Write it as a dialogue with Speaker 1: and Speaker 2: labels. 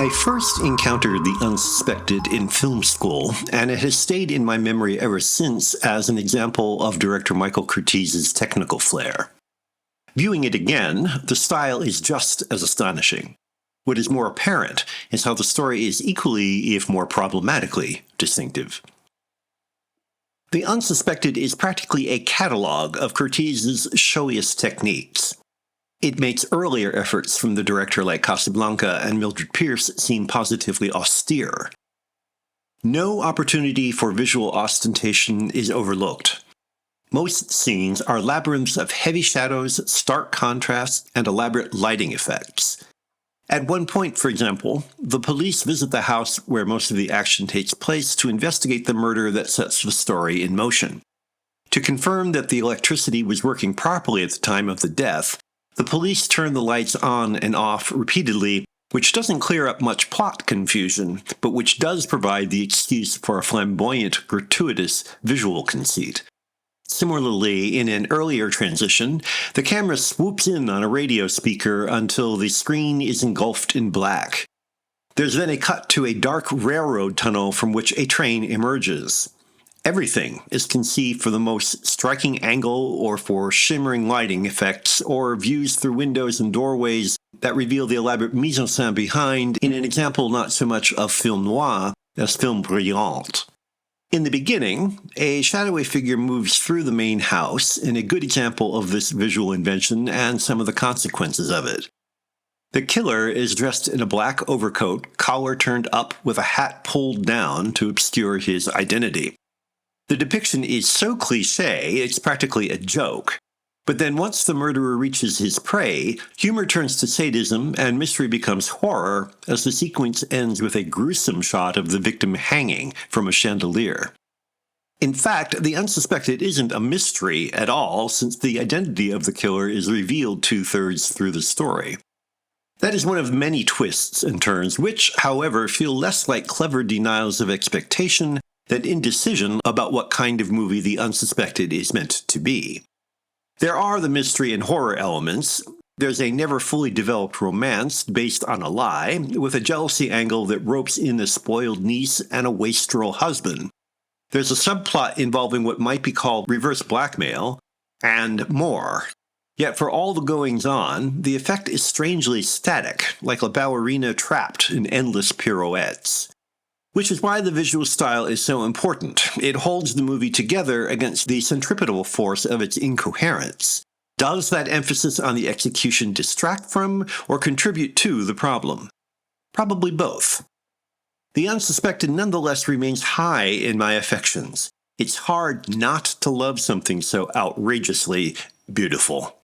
Speaker 1: I first encountered The Unsuspected in film school, and it has stayed in my memory ever since as an example of director Michael Curtiz's technical flair. Viewing it again, the style is just as astonishing. What is more apparent is how the story is equally, if more problematically, distinctive. The Unsuspected is practically a catalog of Curtiz's showiest techniques. It makes earlier efforts from the director like Casablanca and Mildred Pierce seem positively austere. No opportunity for visual ostentation is overlooked. Most scenes are labyrinths of heavy shadows, stark contrasts, and elaborate lighting effects. At one point, for example, the police visit the house where most of the action takes place to investigate the murder that sets the story in motion. To confirm that the electricity was working properly at the time of the death, the police turn the lights on and off repeatedly, which doesn't clear up much plot confusion, but which does provide the excuse for a flamboyant, gratuitous visual conceit. Similarly, in an earlier transition, the camera swoops in on a radio speaker until the screen is engulfed in black. There's then a cut to a dark railroad tunnel from which a train emerges. Everything is conceived for the most striking angle or for shimmering lighting effects or views through windows and doorways that reveal the elaborate mise-en-scène behind in an example not so much of film noir as film brillant. In the beginning, a shadowy figure moves through the main house in a good example of this visual invention and some of the consequences of it. The killer is dressed in a black overcoat, collar turned up with a hat pulled down to obscure his identity. The depiction is so cliché, it's practically a joke. But then once the murderer reaches his prey, humor turns to sadism and mystery becomes horror as the sequence ends with a gruesome shot of the victim hanging from a chandelier. In fact, The Unsuspected isn't a mystery at all, since the identity of the killer is revealed 2/3 through the story. That is one of many twists and turns, which, however, feel less like clever denials of expectation than indecision about what kind of movie The Unsuspected is meant to be. There are the mystery and horror elements. There's a never fully developed romance based on a lie, with a jealousy angle that ropes in a spoiled niece and a wastrel husband. There's a subplot involving what might be called reverse blackmail, and more. Yet for all the goings-on, the effect is strangely static, like a ballerina trapped in endless pirouettes. Which is why the visual style is so important. It holds the movie together against the centripetal force of its incoherence. Does that emphasis on the execution distract from or contribute to the problem? Probably both. The Unsuspected nonetheless remains high in my affections. It's hard not to love something so outrageously beautiful.